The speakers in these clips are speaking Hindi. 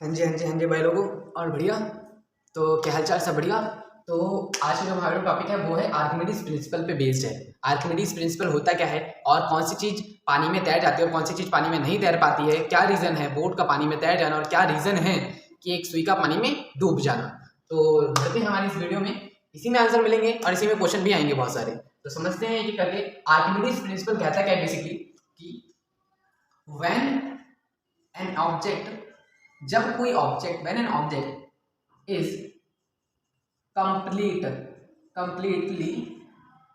हाँ जी भाई लोगों। और बढ़िया। तो क्या हाल चाल, सब बढ़िया। तो आज का जो हमारा टॉपिक है वो है आर्किमिडीज प्रिंसिपल पे बेस्ड है। आर्किमिडीज प्रिंसिपल होता क्या है और कौन सी चीज़ पानी में तैर जाती है और कौन सी चीज़ पानी में नहीं तैर पाती है, क्या रीज़न है बोट का पानी में तैर जाना और क्या रीज़न है कि एक सुई का पानी में डूब जाना। तो बढ़ते हैं हमारी इस वीडियो में, इसी में आंसर मिलेंगे और इसी में क्वेश्चन भी आएंगे बहुत सारे। तो समझते हैं ये करके। आर्किमिडीज प्रिंसिपल कहता क्या है बेसिकली कि व्हेन एन ऑब्जेक्ट, जब कोई object, when an object is completely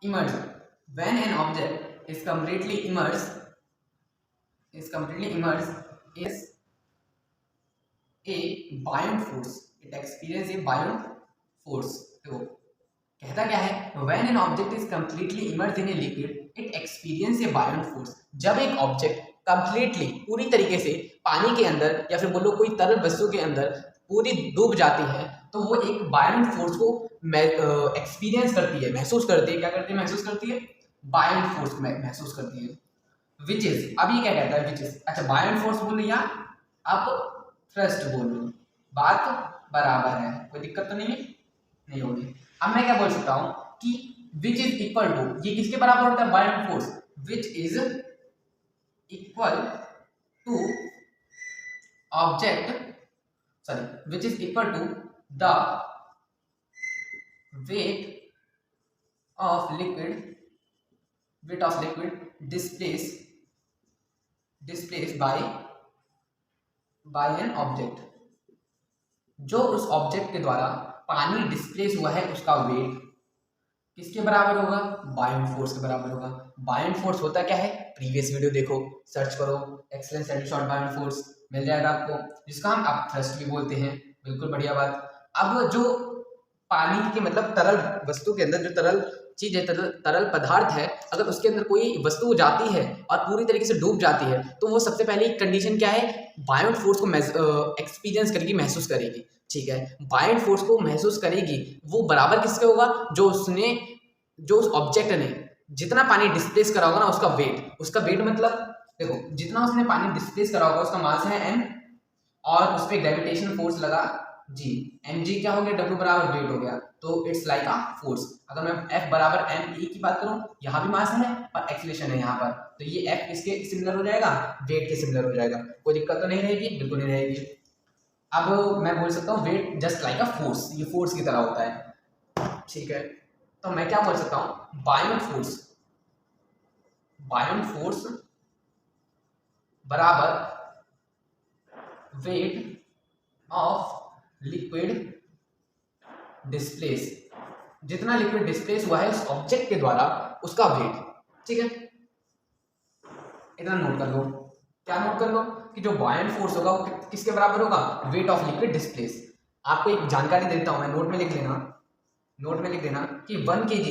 immersed, when an object is completely immersed is a buoyant force, it experience a buoyant force। तो कहता क्या है, when an object is completely immersed in a liquid it experience a buoyant force। जब एक ऑब्जेक्ट कंप्लीटली, पूरी तरीके से पानी के अंदर या फिर बोलो कोई तरल वस्तु के अंदर पूरी डूब जाती है तो वो एक बायरेंट फोर्स को एक्सपीरियंस करती है, महसूस करती है। क्या करती है? महसूस करती है, बायरेंट फोर्स को महसूस करती है। विच इज, अब ये क्या कहता है विच इज, अच्छा बायरेंट फोर्स बोल या आप थ्रस्ट बोल लो, बात बराबर है, कोई दिक्कत तो नहीं होगी। अब मैं क्या बोल सकता हूँ कि विच इज इक्वल टू, ये किसके बराबर होता है? Buoyant force. Which is equal to object, sorry, which is equal to the weight of liquid displaced by an object। जो उस ऑब्जेक्ट के द्वारा पानी डिस्प्लेस हुआ है उसका वेट किसके बराबर होगा? बायरेंट फोर्स के बराबर होगा। बायरेंट फोर्स होता क्या है? प्रीवियस वीडियो देखो, सर्च करो, एक्सीलेंट स्टडी शॉर्ट बायरेंट फोर्स, मिल जाएगा आपको, जिसका हम आप थ्रस्ट भी बोलते हैं। बिल्कुल बढ़िया बात। अब जो पानी के मतलब तरल वस्तु के अंदर जो तरल चीज है, तरल पदार्थ है, अगर उसके अंदर कोई वस्तु जाती है और पूरी तरीके से डूब जाती है तो वो सबसे पहले कंडीशन क्या है? बायरेंट फोर्स को एक्सपीरियंस करेगी, महसूस करेगी। ठीक है, बायरेंट फोर्स को महसूस करेगी, वो बराबर किसके होगा? जो उस ऑब्जेक्ट ने जितना पानी डिस्प्लेस करा होगा ना उसका वेट मतलब देखो, जितना उसने पानी डिस्प्लेस करा होगा उसका मास है m और उस पर ग्रेविटेशन फोर्स लगा g, mg क्या हो गया? w बराबर वेट हो गया। तो इट्स लाइक अ फोर्स। अगर मैं f बराबर m e की बात करूं, यहाँ भी मास है और एक्सीलरेशन है यहाँ पर, तो ये f किसके सिमिलर हो जाएगा? वेट के सिमिलर हो जाएगा। कोई दिक्कत तो नहीं रहेगी? बिल्कुल नहीं रहेगी। अब मैं बोल सकता हूँ weight just like a force, ये फोर्स की तरह होता है। ठीक है, तो मैं क्या बोल सकता हूँ? बायरेंट फोर्स बराबर वेट ऑफ लिक्विड डिस्प्लेस, जितना लिक्विड डिस्प्लेस हुआ है उस ऑब्जेक्ट के द्वारा उसका वेट। ठीक है, इतना नोट कर लो। क्या नोट कर लो? कि जो बायरेंट फोर्स होगा वो किसके बराबर होगा? Wait of liquid displace. आपको एक जानकारी देता हूं मैं, नोट में लिख लेना कि 1 kg,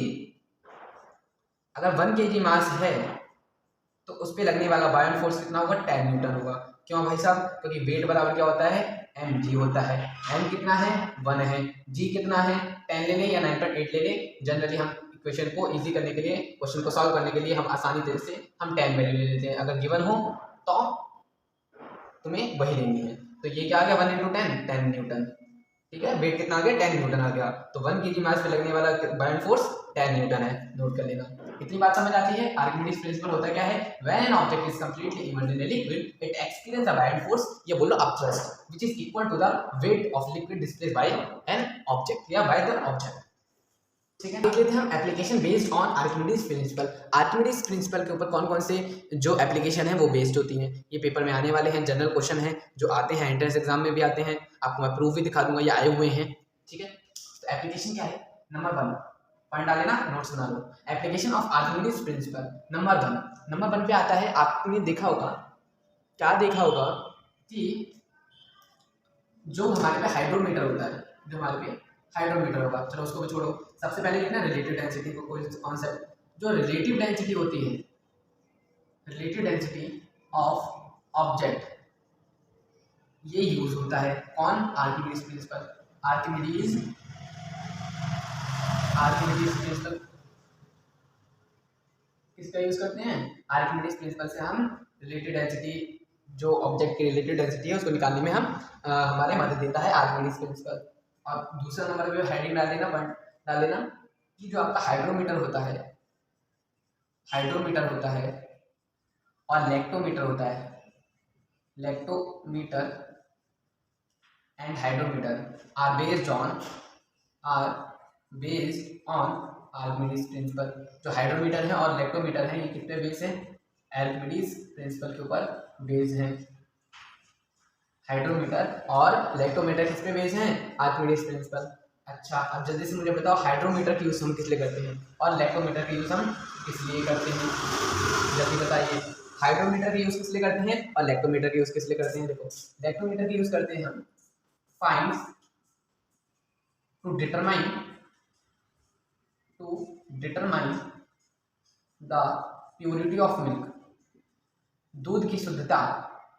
अगर 1 kg मास है तो उस पर लगने वाला बायरेंट फोर्स कितना होगा? 10 न्यूटन होगा। क्यों भाई साहब? क्योंकि वेट बराबर क्या होता है? mg होता है। m कितना है? 1 है। g कितना है? 10 ले ले या 9.8 ले ले। जनरली हम इक्वेशन को इजी करने के लिए, क्वेश्चन को सॉल्व करने के लिए हम आसानी से हम 10 वैल्यू ले लेते हैं। अगर गिवन हो तो तुम्हें वही लेनी है। तो ये क्या आ गया? 1 इंटू 10 न्यूटन। ठीक है, वेट कितना आ गया? 10 न्यूटन आ गया। तो 1 kg मास पे लगने वाला बायरेंट फोर्स 10 न्यूटन है। नोट कर लेना। इतनी बात समझ आती है? आर्किमिडीज प्रिंसिपल होता क्या है? When an object is completely immersed in a liquid it experience a buoyant force, ये बोलो upthrust, which is equal to the weight of liquid displaced by an object या बाय द ऑब्जेक्ट। ठीक है, देख लेते हैं हम application based on Archimedes principle. Archimedes principle के ऊपर कौन कौन से जो एप्लीकेशन है वो बेस्ड होती हैं, ये पेपर में आने वाले हैं। जनरल क्वेश्चन है जो आते हैं, एंट्रेंस एग्जाम में भी आते हैं, आपको मैं प्रूफ भी दिखा दूंगा, ये आए हुए हैं। ठीक है, तो एप्लीकेशन क्या है? नंबर 1 पढ़ डाले ना, नोट्स बना लो। Application of Archimedes principle number 1 पे आता है। आपने देखा होगा, क्या देखा होगा कि जो हमारे पे हाइड्रोमीटर होता है, जो हमारे पे हाइड्रोमीटर होगा, चलो उसको भी छोड़ो। सबसे पहले लिखना रिलेटिव डेंसिटी को, कोई कॉन्सेप्ट। जो रिलेटिव डेंसिटी होती है, रिलेटिव डेंसिटी ऑफ ऑब्जेक्ट, ये यूज होता है कौन? Archimedes principle. आर्किमिडीज प्रिंसिपल किसका यूज करते हैं? आर्किमिडीज प्रिंसिपल से हम रिलेटिव डेंसिटी जो ऑब्जेक्ट की रिलेटिव डेंसिटी है उसको निकालने में हमारे मदद देता है आर्किमिडीज प्रिंसिपल। और दूसरा नंबर पे हेडिंग डाल देना, पॉइंट डाल देना कि जो आपका हाइड्रोमीटर होता है और लेक्टोमीटर होता है, lactometer and hydrometer are based on Archimedes principle. जो हाइड्रोमीटर है और लेक्टोमीटर है ये कितने बेस है, आर्किमिडीज प्रिंसिपल के ऊपर बेस है। हाइड्रोमीटर और लेक्टोमीटर किस पे बेस हैं, आर्किमिडीज प्रिंसिपल। अच्छा, अब जल्दी से मुझे बताओ हाइड्रोमीटर की यूज हम किस लिए करते हैं और लेक्टोमीटर की यूज हम किस लिए करते हैं, जल्दी बताइए। हाइड्रोमीटर की यूज किस लिए करते हैं और लेक्टोमीटर की यूज किस लिए करते हैं। देखो लेक्टोमीटर की यूज करते हैं हम find to determine the purity of milk. दूध की शुद्धता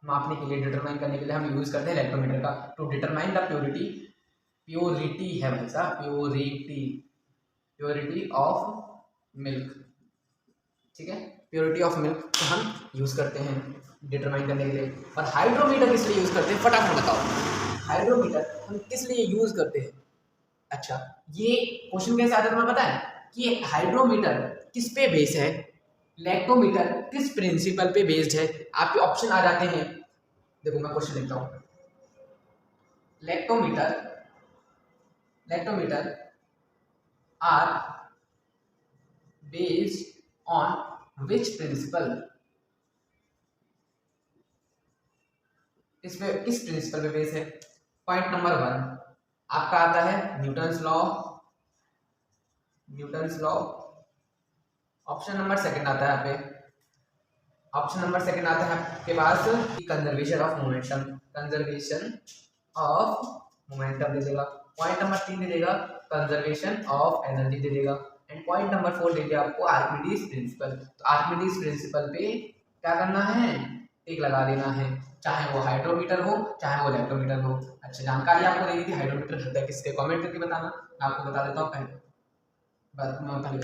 मापने के लिए, डिटरमाइन करने के लिए हम यूज करते हैं लेक्टोमीटर का। टू डिटरमाइन द प्योरिटी है भाई साहब, प्योरिटी ऑफ मिल्क, ठीक है। प्योरिटी ऑफ मिल्क को हम यूज करते हैं डिटरमाइन करने के लिए। और हाइड्रोमीटर किस लिए यूज करते हैं, फटाफट बताओ हाइड्रोमीटर हम किस लिए यूज करते हैं। अच्छा, ये क्वेश्चन कैसे आता है तुम्हें पता है कि हाइड्रोमीटर किस पे बेस है, लेक्टोमीटर किस प्रिंसिपल पे बेस्ड है। आपके ऑप्शन आ जाते हैं, देखो मैं क्वेश्चन लिखता हूं। Lactometer are based on which principle, किस प्रिंसिपल पे बेस है। पॉइंट नंबर 1 आपका आता है न्यूटन्स लॉ। ऑप्शन नंबर 2 आता है यहाँ पे, ऑप्शन नंबर 2 आता है आपके पास कंजर्वेशन ऑफ मोमेंटम दे देगा। पॉइंट नंबर 3 दे देगा कंजर्वेशन ऑफ एनर्जी दे देगा। एंड पॉइंट नंबर 4 दे दिया आपको आर्किमिडीज प्रिंसिपल। तो आर्किमिडीज प्रिंसिपल पे क्या करना है, टिक लगा देना है, चाहे वो हाइड्रोमीटर हो चाहे वो लेक्टोमीटर हो। अच्छा, जानकारी आपको दे दी थी हाइड्रोमीटर होता है किसके, कमेंट करके बताना, आपको बता देता हूँ पहले बताता हूँ।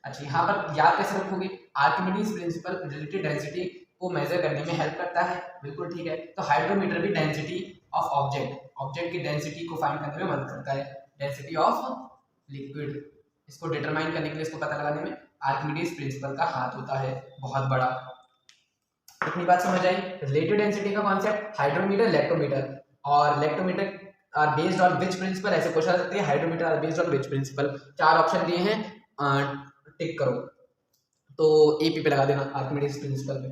अच्छा, यहाँ पर याद कैसे रखोगे, आर्किमिडीज प्रिंसिपल रिलेटिव डेंसिटी को मेजर करने में हेल्प करता है, बिल्कुल ठीक है। तो हाइड्रोमीटर भी डेंसिटी ऑफ ऑब्जेक्ट की डेंसिटी को फाइंड करने में मदद करता है, डेंसिटी ऑफ लिक्विड, इसको डिटरमाइन करने के लिए, इसको पता लगाने में आर्किमिडीज प्रिंसिपल का हाथ होता है बहुत बड़ा। इतनी बात समझ आई। रिलेटिव डेंसिटी का कॉन्सेप्ट, हाइड्रोमीटर लेक्टोमीटर, और lactometer are based on which principle, ऐसे क्वेश्चन आ सकते हैं hydrometer are based on which principle. 4 option दिए हैं, टिक करो, तो एपी पे लगा देना आर्किमिडीज प्रिंसिपल पे।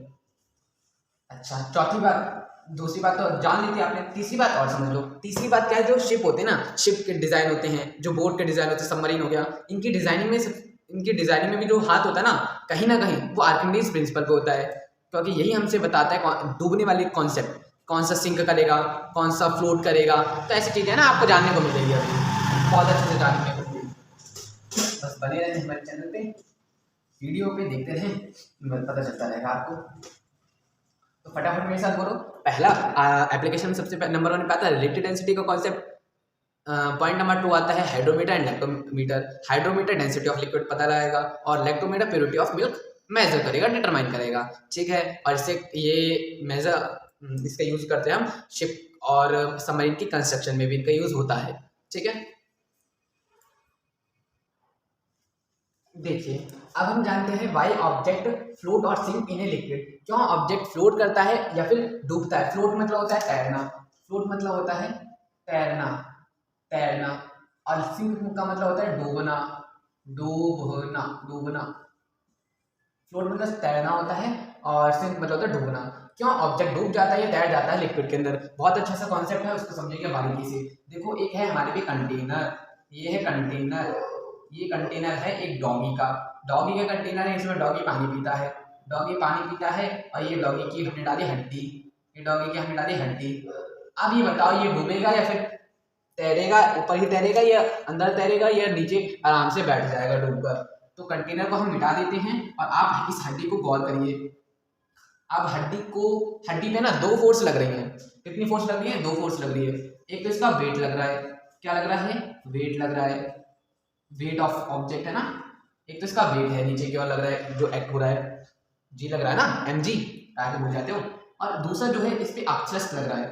अच्छा, चौथी बात, दूसरी बात तो जान ली थी आपने, तीसरी बात और समझ लो। तीसरी बात क्या है, जो शिप होते हैं ना, शिप के डिजाइन होते हैं, जो बोट के डिजाइन होते हैं, सबमरीन हो गया, इनकी डिजाइनिंग में भी जो हाथ होता है ना कहीं वो आर्किमिडीज प्रिंसिपल पे होता है, क्योंकि यही हमसे बताता है डूबने वाली कॉन्सेप्ट, कौन सा सिंक करेगा, कौन सा फ्लोट करेगा। तो ऐसी चीजें ना आपको जानने को मिलेगी अभी, बहुत अच्छे से जानने को मिलेगी। बस बने रहें हमारे चैनल पे, वीडियो पे देखते रहें, पता चलता रहेगा आपको। तो फटाफट मेरे साथ बोलो। पहला एप्लीकेशन में सबसे नंबर 1 पे आता है रिलेटिव डेंसिटी का कॉन्सेप्ट। पॉइंट नंबर 2 आता है hydrometer and lactometer. Hydrometer density of liquid पता लगाएगा और lactometer purity of milk measure करेगा, डिटरमाइन करेगा, ठीक है। और इससे ये मेजर इसका यूज करते हैं हम शिप और सबमरीन की कंस्ट्रक्शन में भी इनका यूज होता है, ठीक है। देखिए, अब हम जानते हैं वाई ऑब्जेक्ट फ्लोट और सिंक इन ए लिक्विड। क्यों ऑब्जेक्ट फ्लोट करता है या फिर डूबता है। फ्लोट मतलब होता है तैरना, फ्लोट मतलब होता है तैरना, और सिंक का मतलब होता है डूबना। फ्लोट मतलब तैरना होता है और सिंक मतलब होता है डूबना। क्यों ऑब्जेक्ट डूब जाता है या तैर जाता है लिक्विड के अंदर, बहुत अच्छा सा कॉन्सेप्ट है, उसको समझेंगे बारीकी से। देखो, एक है हमारे पे कंटेनर, ये है कंटेनर, ये कंटेनर है एक डॉगी का कंटेनर है, इसमें डॉगी पानी पीता है, और ये डॉगी की हमने डाली हड्डी, अब ये बताओ ये डूबेगा या फिर तैरेगा, ऊपर ही तैरेगा या अंदर तैरेगा या नीचे आराम से बैठ जाएगा डूबकर। तो कंटेनर को हम मिटा देते हैं और आप इस हड्डी को गौर करिए। अब हड्डी पे ना 2 फोर्स लग रही हैं। कितनी फोर्स लग रही है, 2 फोर्स लग रही है। एक तो इसका वेट लग रहा है, क्या लग रहा है, वेट लग रहा है, वेट ऑफ ऑब्जेक्ट है ना। एक तो इसका वेट है नीचे की ओर लग रहा है जो एक्ट हो रहा है, जी लग रहा है ना, mg आगे भूल जाते हो। और दूसरा जो है इस पे अपथ्रस्ट लग रहा है।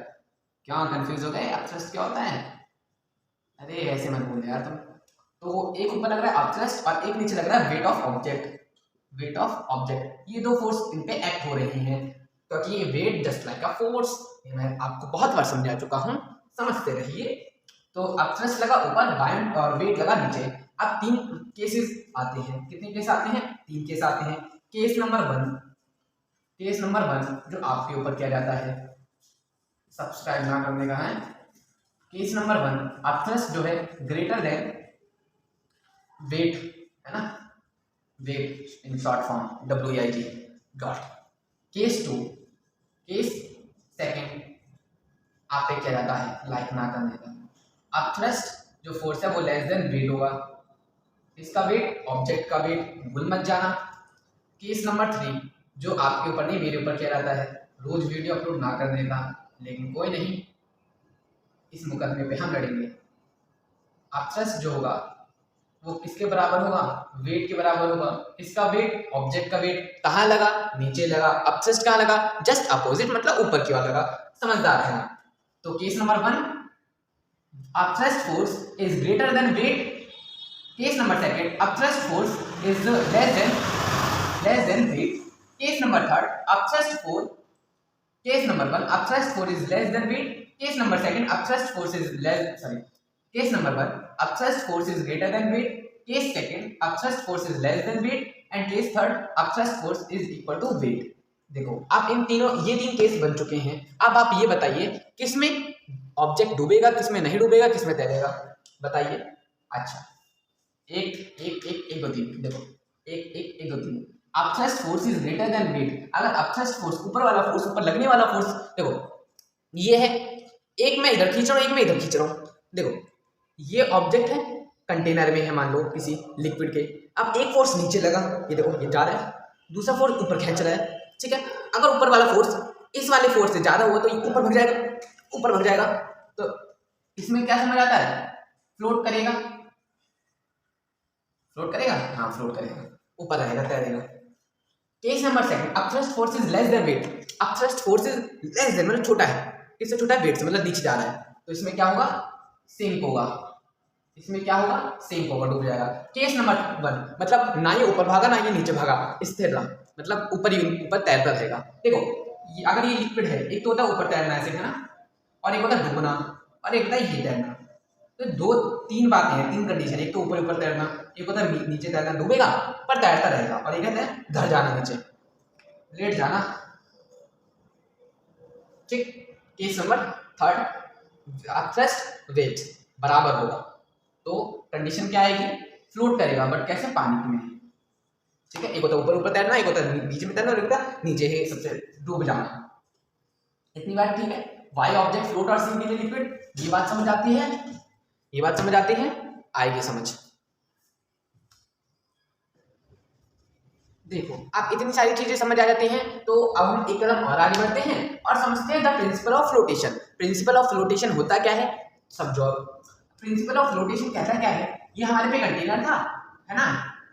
क्या कंफ्यूज हो गए? अपथ्रस्ट क्या होता है? अरे ऐसे मत बोल यार तुम। तो एक ऊपर लग रहा है अपथ्रस्ट और एक नीचे लग रहा है weight of object. Weight of object, ये दो फोर्स इन पे एक्ट हो रही हैं, क्योंकि ये weight just like a force, ये मैं आपको बहुत बार समझा चुका हूँ, समझते रहिए। तो अपथ्रस्ट लगा ऊपर, बायन और वेट लगा नीचे। अब तीन केसेस आते हैं। कितने केस आते हैं? तीन केस आते हैं। Case number one, case number one जो आपके ऊपर किया जाता है, सब्सक्राइब ना करने का है। केस नंबर वन, अपथ्रस्ट जो है ग्रेटर देन वेट, है ना, weight in short form WEIT dot. Case two, case second आप पे किया जाता है लाइक ना करने का। अपथ्रस्ट जो फोर्स है वो लेस देन वेट होगा, इसका वेट ऑब्जेक्ट का वेट, भूल मत जाना। केस नंबर थ्री जो आपके ऊपर नहीं मेरे ऊपर किया जाता है, रोज वीडियो अपलोड ना करने का, लेकिन कोई नहीं, इस मुकदमे पे हम लड़ेंगे। अपथ्रस्ट जो होगा वो किसके बराबर होगा? वेट के बराबर होगा। इसका वेट ऑब्जेक्ट का वेट, कहाँ लगा? नीचे लगा। अपथ्रस्ट कहाँ लगा? जस्ट अपोजिट, मतलब ऊपर की ओर लगा। समझदार है आप। तो case number one, upthrust force is greater than weight. Case number second, upthrust force is less than weight. Case number third, upthrust force, case number one upthrust force is less than weight. Case number second, upthrust force is case number one upthrust force is greater than weight. Case second, upthrust force is less than weight. And case third, upthrust force is equal to weight. देखो आप इन तीनों, ये तीन केस बन चुके हैं। अब आप ये बताइए किसमें ऑब्जेक्ट डूबेगा, किसमें नहीं डूबेगा, किसमें तैरेगा, बताइए। अच्छा, एक एक एक एक दो तीन, देखो एक एक एक दो तीन। Upthrust force is greater than weight. अगर अपथ्रस्ट फोर्स, ऊपर वाला फोर्स, ऊपर लगने वाला फोर्स, देखो ये है, एक मैं इधर खींच रहा हूँ, एक मैं इधर खींच रहा हूँ। देखो ये ऑब्जेक्ट है, कंटेनर में है मान लो किसी लिक्विड के। अब एक फोर्स नीचे लगा, ये देखो ये जा रहा है, दूसरा फोर्स ऊपर खींच रहा है, ठीक है। अगर ऊपर वाला फोर्स इस वाले फोर्स से ज्यादा हुआ तो ये ऊपर भग जाएगा, ऊपर भग जाएगा। तो इसमें क्या समझ आता है? फ्लोट करेगा, फ्लोट करेगा, हाँ फ्लोट करेगा, ऊपर रहेगा, तैरेगा। Case number second, upthrust force is less than weight. Upthrust force is less than मतलब छोटा है, किससे छोटा है? वेट से, मतलब नीचे जा रहा है। तो इसमें क्या होगा? सिंक होगा। इसमें क्या होगा? सिंक होगा, डूब जाएगा। केस नंबर वन, मतलब ना ये ऊपर भागा ना ये नीचे भागा, स्थिर रहा, मतलब ऊपर ही ऊपर तैरता रहेगा। देखो अगर ये लिक्विड है, एक तो होता है ऊपर तैरना ऐसे, है ना, और एक होता है डूबना, और एक होता है ये तैरना। तो दो तीन बातें हैं, तीन कंडीशन, एक तो ऊपर ऊपर तैरना, एक होता है नीचे तैरना, डूबेगा पर तैरता रहेगा, और एक कहते हैं घर जाना, नीचे लेट जाना, ठीक। Case number third, upthrust weight बराबर होगा, तो कंडीशन क्या आएगी? फ्लोट करेगा, बट कैसे? पानी में, ठीक है। एक होता है ऊपर ऊपर तैरना, एक होता है बीच में तैरना, और एक होता है नीचे ही सबसे डूब जाना। इतनी बात ठीक है। वाई ऑब्जेक्ट फ्लोट और सिंक इन लिक्विड, ये बात समझ आती है, ये बात समझ आती है, आएगी समझ। देखो आप इतनी सारी चीजें समझ आ जाती हैं, तो अब हम एक कदम और आगे बढ़ते हैं और समझते हैं the principle of flotation. Principle of flotation होता क्या है? समझो। प्रिंसिपल ऑफ फ्लोटेशन कहता क्या है? ये हमारे पे कंटेनर था, है ना,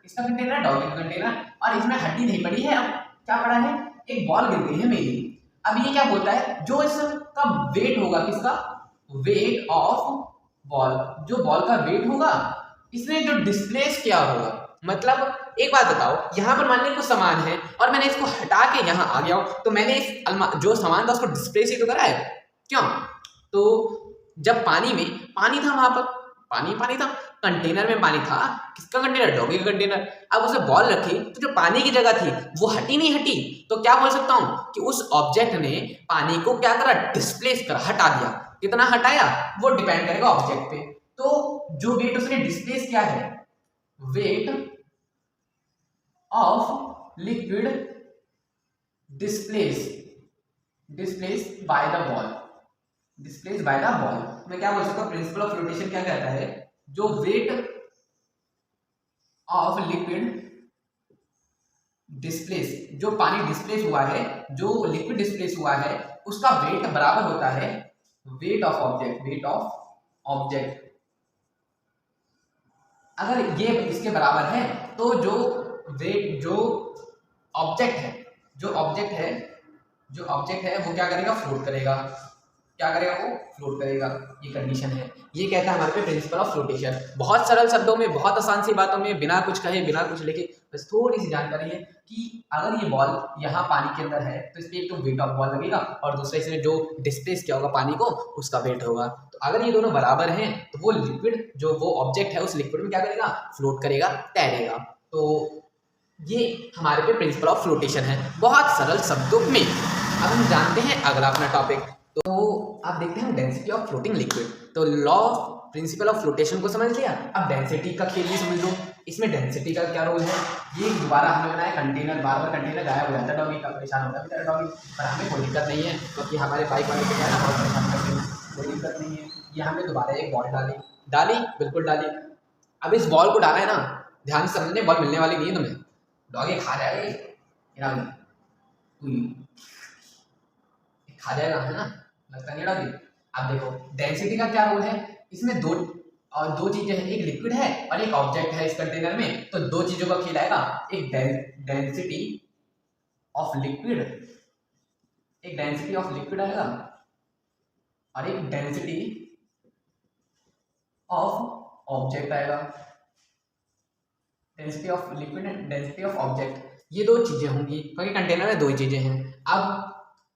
इसका कंटेनर, डॉगी का कंटेनर, और इसमें हड्डी नहीं पड़ी है। अब क्या पड़ा है? एक बॉल गिर गई है मेरी। अब ये क्या बोलता है? जो इसका वेट होगा, किसका? वेट ऑफ बॉल, जो बॉल का वेट होगा, इसने जो डिस्प्लेस किया होगा, मतलब एक बात बताओ, यहाँ पर मान लीजिए कुछ सामान है और मैंने इसको हटा के यहाँ आ गया हूँ, तो मैंने इस जो सामान था उसको डिस्प्लेस ही तो करा है, क्यों? तो जब पानी में पानी था, वहां पर पानी था, कंटेनर में पानी था, किसका कंटेनर? डॉगी का कंटेनर। अब उसे बॉल रखी तो जो पानी की जगह थी वो हटी नहीं हटी, तो क्या बोल सकता हूँ कि उस ऑब्जेक्ट ने पानी को क्या करा? डिस्प्लेस करा, हटा दिया। कितना हटाया वो डिपेंड करेगा ऑब्जेक्ट पे। तो जो वेट उसने डिस्प्लेस किया है, wait of liquid displace by the ball, displace by the ball. मैं क्या बोल सकता हूँ? प्रिंसिपल ऑफ फ्लोटेशन क्या कहता है? जो वेट ऑफ लिक्विड डिस्प्लेस, जो पानी डिस्प्लेस हुआ है, जो लिक्विड डिस्प्लेस हुआ है, उसका वेट बराबर होता है weight of object, weight of object. अगर ये इसके बराबर है तो जो वेट, जो ऑब्जेक्ट है जो ऑब्जेक्ट है वो क्या करेगा, फ्लोट करेगा। क्या करेगा, वो फ्लोट करेगा। ये कंडीशन है। ये कहता है हमारे पे प्रिंसिपल ऑफ फ्लोटेशन। बहुत सरल शब्दों में, बहुत आसान सी बातों में, बिना कुछ कहे बिना कुछ लिखे, बस थोड़ी सी जानकारी है कि अगर ये बॉल यहाँ पानी के अंदर है तो इस पर एक तो वेट ऑफ बॉल लगेगा और दूसरा इसमें जो डिस्प्लेस किया होगा पानी को उसका वेट होगा। तो अगर ये दोनों बराबर हैं तो वो लिक्विड, जो वो ऑब्जेक्ट है उस लिक्विड में क्या करेगा, फ्लोट करेगा, तैरेगा। तो ये हमारे पे प्रिंसिपल ऑफ फ्लोटेशन है, बहुत सरल शब्दों में। अब हम जानते हैं अगला अपना टॉपिक। तो आप देखते हैं डेंसिटी ऑफ फ्लोटिंग लिक्विड। तो लॉ प्रिंसिपल ऑफ फ्लोटेशन को समझ लिया, अब डेंसिटी का खेल भी समझ लो। इसमें डेंसिटी का क्या रोल है, ये दोबारा हमने बनाया कंटेनर, बार बार कंटेनर गायब हो जाता है डॉगी का, परेशान होता है डॉगी, पर हमें कोई दिक्कत नहीं है क्योंकि हमारे बाइक वाले को बहुत परेशान करते हैं, कोई दिक्कत नहीं है। ये हमने दोबारा एक बॉल डाली बिल्कुल डाली। अब इस बॉल को डाला है ना, ध्यान से समझने, बॉल मिलने वाली नहीं है तुम्हें, डॉगी खा जाएगा ये खा जाएगा, है ना, लगता नहीं डॉगी। अब देखो डेंसिटी का क्या रोल है, इसमें दो चीजें हैं, एक लिक्विड है और एक ऑब्जेक्ट है इस कंटेनर में, तो दो चीजों का खेल आएगा, एक डेंसिटी ऑफ लिक्विड, एक डेंसिटी ऑफ लिक्विड आएगा और एक डेंसिटी ऑफ ऑब्जेक्ट आएगा। Density of liquid and density of object, ये दो चीजें होंगी क्योंकि कंटेनर में दो ही चीजें हैं।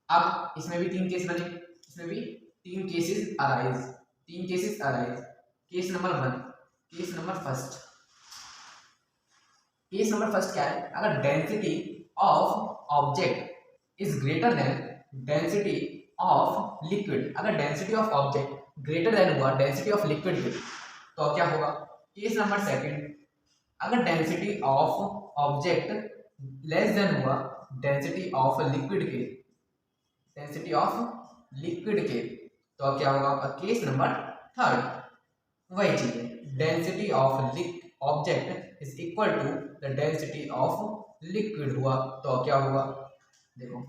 अब इसमें भी तीन केस बने, इसमें भी तीन cases arise. Case number one, case number first क्या है, अगर density of object is greater than density of liquid, अगर density of object greater than हुआ डेंसिटी ऑफ लिक्विड के, तो क्या होगा। केस नंबर सेकंड, अगर density of object less than हुआ डेंसिटी ऑफ लिक्विड के, तो क्या होगा। और केस नंबर थर्ड, वही चीज है, density of object is equal to the density of liquid हुआ, तो क्या होगा। देखो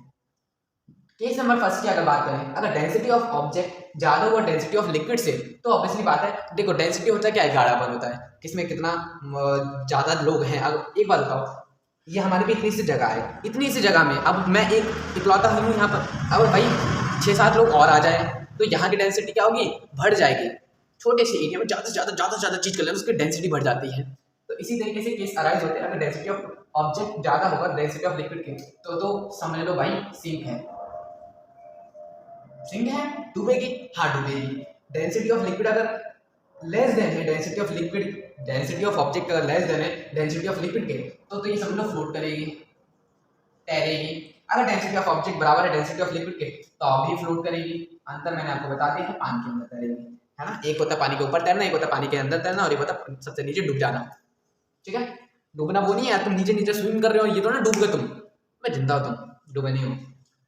केस नंबर फर्स्ट की अगर बात करें, अगर डेंसिटी ऑफ ऑब्जेक्ट ज्यादा हुआ डेंसिटी ऑफ लिक्विड से, तो ऑब्वियसली बात है, देखो डेंसिटी होता है क्या है, गाढ़ापन होता है, किसमें कितना ज्यादा लोग हैं। अब एक बात बताओ, ये हमारे पे इतनी सी जगह है, इतनी सी जगह में अब मैं एक इकलौता हूँ यहाँ पर, अब भाई 6-7 लोग और आ जाए तो यहाँ की डेंसिटी क्या होगी, बढ़ जाएगी। छोटे से एरिया में ज़्यादा से ज़्यादा चीज़ कर लें उसकी डेंसिटी बढ़ जाती है। तो इसी तरीके से केस अराइज होते हैं, अगर डेंसिटी ऑफ ऑब्जेक्ट ज़्यादा होगा डेंसिटी ऑफ लिक्विड के, तो समझ लो भाई सिंक है, डूबेगी, हाँ डूबेगी। डेंसिटी ऑफ लिक्विड अगर लेस देन है density of liquid, density of object अगर लेस देन है डेंसिटी ऑफ लिक्विड के, तो ये समझ लो फ्लोट करेगी, तैरेगी। अगर डेंसिटी ऑफ ऑब्जेक्ट बराबर है डेंसिटी ऑफ लिक्विड के, तो भी फ्लोट करेगी। अंतर मैंने आपको बता दिया है, पानी के अंदर तैरेगी, है ना। एक होता है पानी के ऊपर तैरना, एक होता है पानी के अंदर तैरना, और एक होता है सबसे नीचे डूब जाना। ठीक है, डूबना वो नहीं है यार, तुम नीचे नीचे स्विम कर रहे हो, ये तो ना डूब गए तुम, मैं जिंदा हो, तुम डूबे नहीं हो।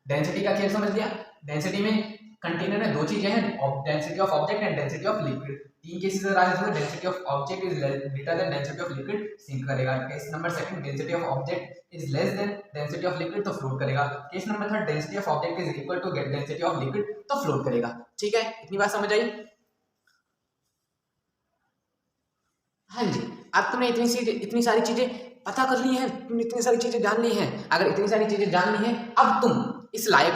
डेंसिटी का खेल समझ लिया। डेंसिटी में कंटेनर में दो चीजें हैं, density of object and density of liquid. तीन केसेस अराइज हुए, density of object is greater than density of liquid, sink करेगा। Case number second, density of object is less than density of liquid, तो फ्लोट करेगा। Case number third, density of object is equal to density of liquid, तो फ्लोट करेगा। ठीक है, इतनी बात समझ आई। हाँ जी, अब तुमने इतनी सारी चीजें पता कर ली हैं, तुमने इतनी सारी चीजें जान ली हैं। अगर इतनी सारी चीजें जान ली हैं, अब तुम इस लायक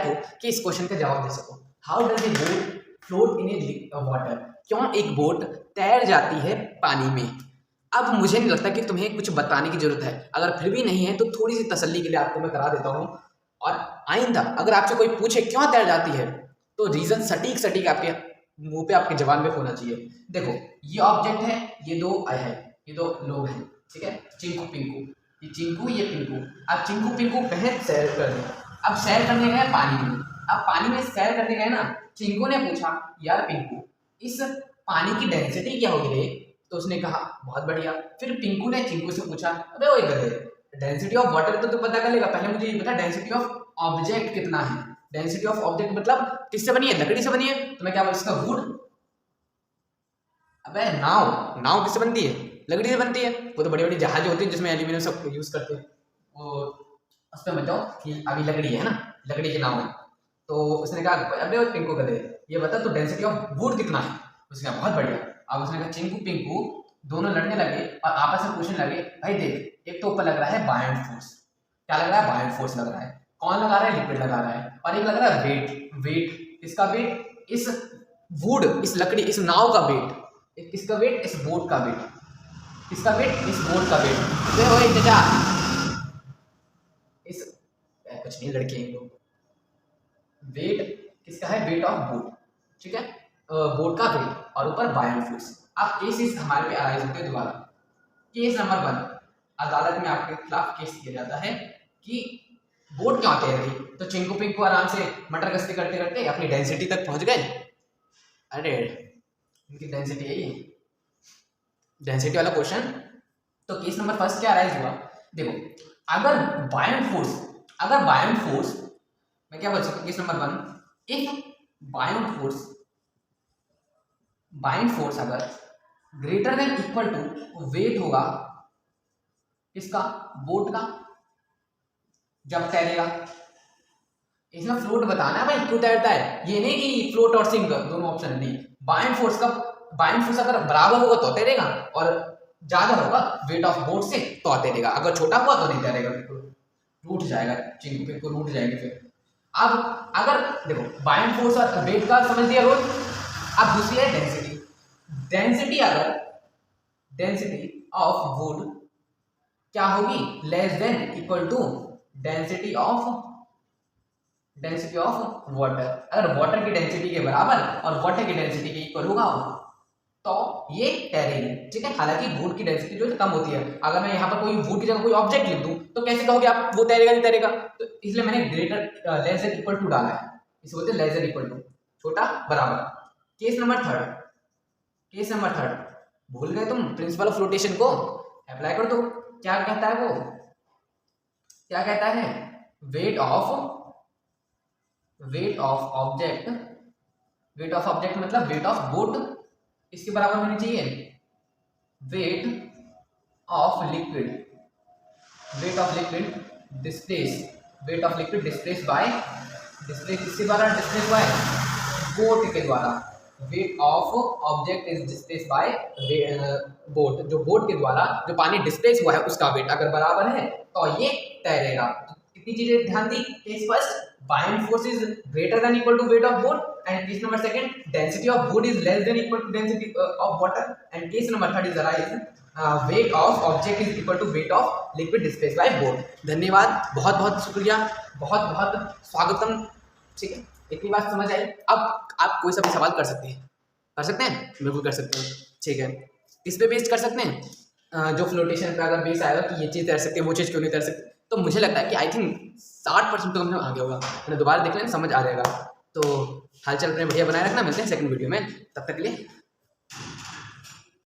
हो कि इस क्वेश्चन का जवाब दे सको। How does a boat float in A water, क्यों एक बोट तैर जाती है पानी में। अब मुझे नहीं लगता कि तुम्हें कुछ बताने की जरूरत है, अगर फिर भी नहीं है तो थोड़ी सी तसल्ली के लिए आपको मैं करा देता हूँ। और आइंदा अगर आपसे कोई पूछे क्यों तैर जाती है, तो रीजन सटीक आपके मुंह पे, आपके जवान में होना चाहिए। देखो ये ऑब्जेक्ट है, ये दो लोग हैं, ठीक है, चिंकू पिंकू, ये चिंकू ये पिंकू। अब चिंकू पिंकू कहीं सैर कर रहे, अब सैर करने गए पानी में। अब पानी में सैर करने गए ना, चिंकू ने पूछा यार पिंकू इस पानी की डेंसिटी क्या होगी रे, तो उसने कहा बहुत बढ़िया। फिर पिंकू ने चिंकू से पूछा अबे ओए गधे, डेंसिटी ऑफ वाटर तो तू पता कर लेगा, पहले मुझे ये बता डेंसिटी ऑफ ऑब्जेक्ट कितना है। डेंसिटी ऑफ ऑब्जेक्ट मतलब किससे बनी है, लकड़ी से बनी है, तो मैं क्या बोल इसका वुड। अबे नाव किससे बनती है, लकड़ी से बनती है। वो तो बड़ी बड़ी जहाज होती है जिसमें एल्यूमिनियम सब यूज करते हैं, वो उस पर बताओ कि अभी लकड़ी है ना, लकड़ी की नाव है। तो उसने कहा अबे पिंकू गधे ये बता तो डेंसिटी ऑफ वुड कितना है। उसने कहा बहुत बढ़िया। अब उसने कहा चिंकू पिंकू दोनों लड़ने लगे और आपस में पूछने लगे भाई देख, एक तो ऊपर लग रहा है बायेंट फोर्स, क्या लग रहा है, बायेंट फोर्स लग रहा है, कौन लगा रहा है? लिक्विड लगा रहा है। और एक लग रहा है वेट, वेट इसका वेट, इस वुड, इस लकड़ी, इस नाव का वेट, किसका वेट? इस बोट का वेट, किसका वेट? इस बोट का वेट। तो वो चाचा इस कुछ नहीं, लड़के हैं लोग, वेट किसका है? वेट ऑफ बोट, ठीक है, बोट का वेट और ऊपर बायोन फोर्स। अब केसेस हमारे पे अराइज होते हैं दोबारा। केस नंबर 1, अदालत में आपके खिलाफ केस किया जाता है कि बोट क्यों तैर रही? तो चिंकू पिंकू आराम से मटर गश्ती करते करते अपनी डेंसिटी तक पहुंच गए। अरे इनकी डेंसिटी है ये, डेंसिटी वाला क्वेश्चन। तो केस नंबर 1 क्या अराइज हुआ? देखो, अगर बायोन फोर्स मैं क्या बोल सकता हूँ? Case number 1, if buoyant force अगर greater than equal to weight होगा किसका? बोट का, जब तैरेगा। इसमें फ्लोट बताना है भाई, क्यों तैरता है, ये नहीं कि फ्लोट और सिंक दोनों ऑप्शन नहीं। बायोन फोर्स अगर बराबर होगा तो तैरेगा, और ज्यादा होगा वेट ऑफ बोट से तो तैरेगा। अगर छोटा हुआ तो नहीं तैरेगा, रूठ जाएगा, चिंकू पिंकू रूठ जाएंगे फिर। अब अगर देखो, बायोन फोर्स और वेट का समझ लिया रोज। अब दूसरी है डेंसिटी। डेंसिटी ऑफ वुड क्या होगी? Less than equal to density of water. अगर वाटर की डेंसिटी के बराबर और वाटर की डेंसिटी के इक्वल होगा तो ये तैरेगी, ठीक है। हालांकि वुड की डेंसिटी जो है कम होती है। अगर मैं यहाँ पर कोई वुड की जगह कोई ऑब्जेक्ट लिख दूं तो कैसे कहोगे आप वो तैरेगा नहीं तैरेगा? तो इसलिए मैंने greater less than equal to डाला है, इसे बोलते हैं लेस देन इक्वल टू, छोटा बराबर। केस नंबर थर्ड, भूल गए तुम प्रिंसिपल ऑफ फ्लोटेशन को? अप्लाई कर दो। क्या कहता है वो? क्या कहता है? वेट ऑफ ऑब्जेक्ट मतलब वेट ऑफ बोट इसके बराबर होनी चाहिए wait of liquid displace bye boat के द्वारा। Weight of object is displace bye boat, जो बोट के द्वारा जो पानी डिस्प्लेस हुआ है उसका वेट अगर बराबर है तो ये तैरेगा। कितनी चीजें ध्यान दी? Case first, buoyant force is greater than equal to weight of boat, and case number 2, density of wood is less than equal to density of water, and case number 3 is arise weight of object is equal to weight of liquid displaced by boat। धन्यवाद, बहुत बहुत शुक्रिया, बहुत बहुत स्वागतम, ठीक है। इतनी बात समझ आई। अब आप कोई सा भी सवाल कर सकते हैं, बिल्कुल कर सकते हैं, ठीक है। इस पे बेस्ड कर सकते हैं, जो फ्लोटेशन पे अगर बेस आएगा कि ये चीज़ तैर सकती है, वो चीज़ क्यों नहीं तैर सकती। तो मुझे लगता है कि आई थिंक 60% तो हमने आ गया होगा, मैंने दोबारा देख लेना, समझ आ जाएगा। तो हाल चाल अपने बढ़िया बनाए रखना, मिलते हैं सेकंड वीडियो में, तब तक के लिए।